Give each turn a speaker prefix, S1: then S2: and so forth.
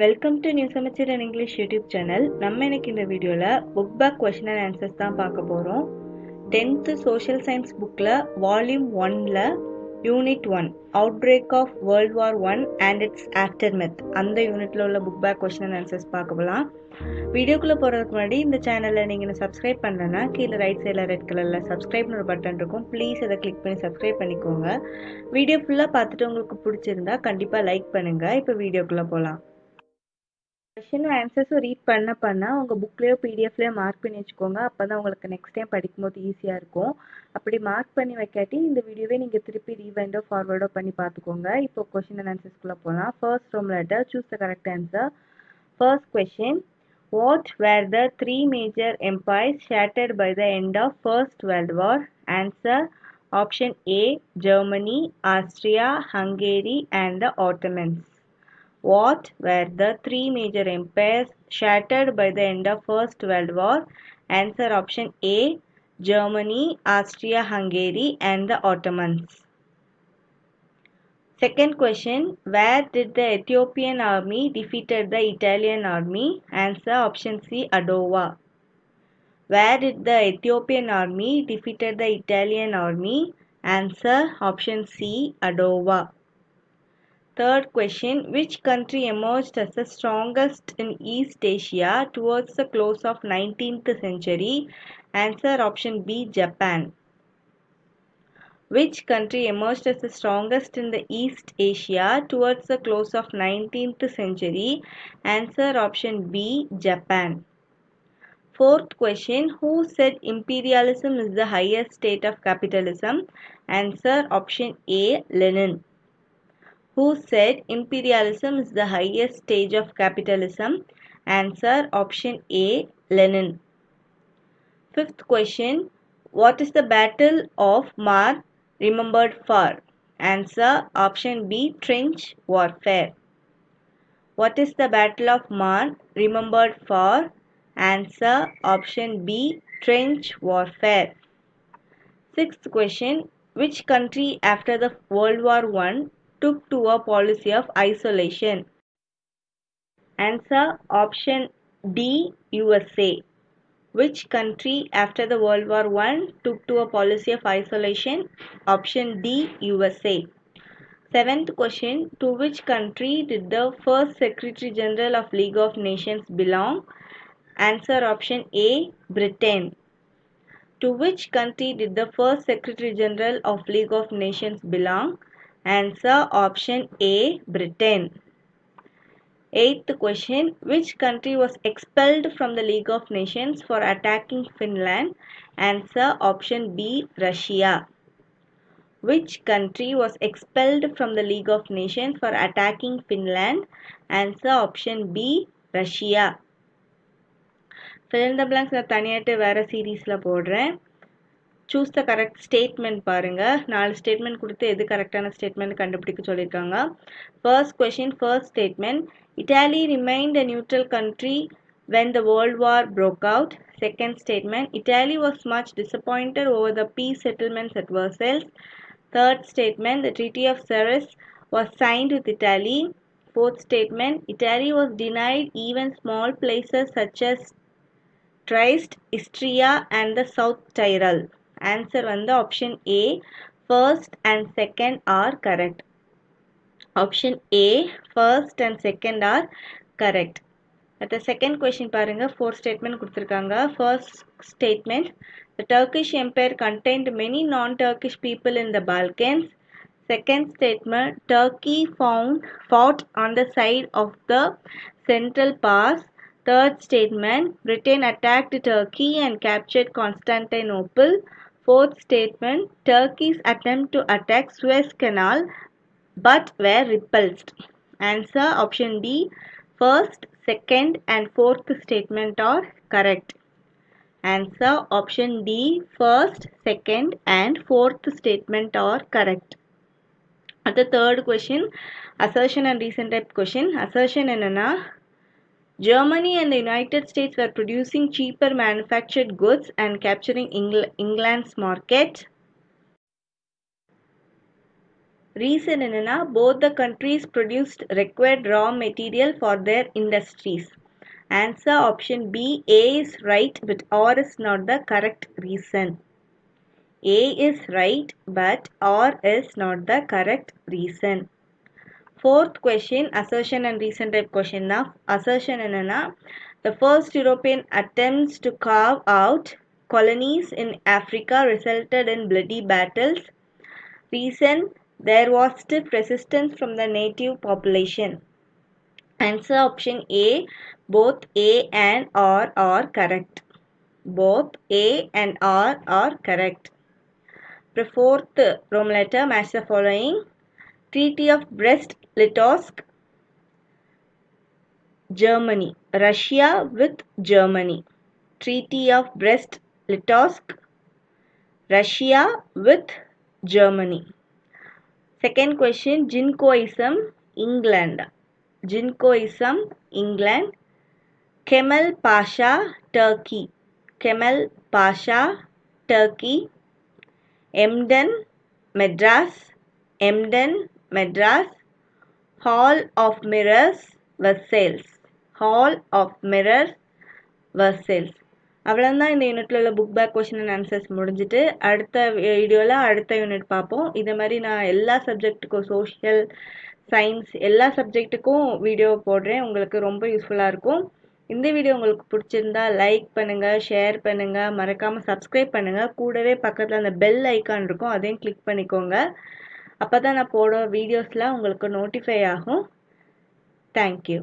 S1: Welcome to new semester and English YouTube channel. நம்ம இன்னைக்கு இந்த வீடியோவில் book back question and answers தான் பார்க்க போகிறோம். 10th சோஷியல் சயின்ஸ் புக்கில் வால்யூம் 1ல் unit 1 outbreak of world war 1 and its aftermath அந்த யூனிட்டில் உள்ள book back question and answers பார்க்க போகலாம். வீடியோக்குள்ளே போகிறதுக்கு முன்னாடி இந்த சேனலில் நீங்கள் இன்னும் சப்ஸ்கிரைப் பண்ணலன்னா கீழே ரைட் சைடில் ரெட் கலரில் சப்ஸ்கிரைப்னு ஒரு பட்டன் இருக்கும். ப்ளீஸ் அதை கிளிக் பண்ணி சப்ஸ்கிரைப் பண்ணிக்கோங்க. வீடியோ ஃபுல்லாக பார்த்துட்டு உங்களுக்கு பிடிச்சிருந்தா கண்டிப்பாக லைக் பண்ணுங்கள். இப்போ வீடியோக்குள்ளே போகலாம். கொஷின் ஆன்சர்ஸும் ரீட் பண்ண உங்கள் புக்லேயோ பிடிஎஃப்லேயோ மார்க் பண்ணி வச்சுக்கோங்க. அப்போ தான் உங்களுக்கு நெக்ஸ்ட் டைம் படிக்கும்போது ஈஸியாக இருக்கும். அப்படி மார்க் பண்ணி வைக்காட்டி இந்த வீடியோவே நீங்கள் திருப்பி ரீவைண்டோ ஃபார்வர்டோ பண்ணி பார்த்துக்கோங்க. இப்போ கொஷின் அண்ட் ஆன்சர்ஸ்குள்ளே போகலாம். First from letter, choose the correct answer. First question, what were the three major empires shattered by the end of First World War? Answer option A, Germany, Austria, Hungary and the Ottomans. What were the three major empires shattered by the end of First World War? Answer option A, Germany, Austria-Hungary and the Ottomans. Second question, where did the Ethiopian army defeated the Italian army? Answer option C, Adova. Where did the Ethiopian army defeated the Italian army? Answer option C, Adova. Third question, which country emerged as the strongest in East Asia towards the close of 19th century? Answer option B, Japan. Which country emerged as the strongest in the East Asia towards the close of 19th century? Answer option B, Japan. Fourth question, who said imperialism is the highest state of capitalism? Answer option A, Lenin. Who said imperialism is the highest stage of capitalism? Answer option A, Lenin. Fifth question, what is the Battle of Marne remembered for? Answer option B, trench warfare. What is the Battle of Marne remembered for? Answer option B, trench warfare. Sixth question, which country after the World War I took to a policy of isolation? Answer option D, USA. Which country after the World War I took to a policy of isolation? Option D, USA. Seventh question, to which country did the first Secretary General of League of Nations belong? Answer option A, Britain. To which country did the first Secretary General of League of Nations belong? Answer option A, Britain. Eighth question, which country was expelled from the League of Nations for attacking Finland? Answer option B, Russia. Which country was expelled from the League of Nations for attacking Finland? Answer option B, Russia. Fill in the blanks நான் தனியாட்டு வேறு சீரீஸில் போடுறேன். Choose the correct statement பாருங்கள். 4 statement கொடுத்து எது கரெக்டான statement கண்டுபிடிக்க சொல்லியிருக்காங்க. First question, first statement, Italy remained a neutral country when the World War broke out. Second statement, Italy was much disappointed over the peace settlements at Versailles. Third statement, the Treaty of Serres was signed with Italy. Fourth statement, Italy was denied even small places such as Trieste, Istria and the South Tyrol. Answer வந்து option A, first and second are correct. Option A, first and second are correct. At the second question பாருங்க, 4 statement கொடுத்திருக்காங்க. First statement, the Turkish Empire contained many non-Turkish people in the Balkans. Second statement, Turkey fought on the side of the Central Pass. Third statement, Britain attacked Turkey and captured Constantinople. Fourth statement, Turkey's attempt to attack Suez Canal but were repulsed. Answer option D, first, second and fourth statement are correct. Answer option D, first, second and fourth statement are correct. At the third question, assertion and recent type question. Assertion என்னன்னா, Germany and the United States were producing cheaper manufactured goods and capturing England's market. Reason என்னன்னா both the countries produced required raw material for their industries. Answer option B. A is right but R is not the correct reason. A is right but R is not the correct reason. Fourth question, assertion and reason type question na. Assertion என்னன்னா the first European attempts to carve out colonies in Africa resulted in bloody battles. Reason, there was stiff resistance from the native population. Answer option A. Both A and R are correct. Both A and R are correct. The fourth Roman letter, match the following. Treaty of Brest-Litovsk, Germany. Russia with Germany. Treaty of Brest-Litovsk, Russia with Germany. Second question, Jinkoism, England. Jinkoism, England. Kemal Pasha, Turkey. Kemal Pasha, Turkey. Emden, Madras. Emden, Madras. Hall of Mirrors, Versailles. Hall of Mirrors, Versailles. அவ்வளோதான் இந்த யூனிட்டில் உள்ள book back question and answers முடிஞ்சிட்டு அடுத்த வீடியோவில் அடுத்த unit பார்ப்போம். இதே மாதிரி நான் எல்லா சப்ஜெக்ட்டுக்கும் சோஷியல் சயின்ஸ் எல்லா சப்ஜெக்ட்டுக்கும் வீடியோ போடுறேன். உங்களுக்கு ரொம்ப யூஸ்ஃபுல்லாக இருக்கும். இந்த வீடியோ உங்களுக்கு பிடிச்சிருந்தா லைக் பண்ணுங்கள், ஷேர் பண்ணுங்கள், மறக்காமல் சப்ஸ்கிரைப் பண்ணுங்கள். கூடவே பக்கத்தில் அந்த பெல் ஐக்கான் இருக்கும், அதையும் கிளிக் பண்ணிக்கோங்க. அப்போ தான் நான் போடுற வீடியோஸ்லாம் உங்களுக்கு நோட்டிஃபை ஆகும். தேங்க்யூ.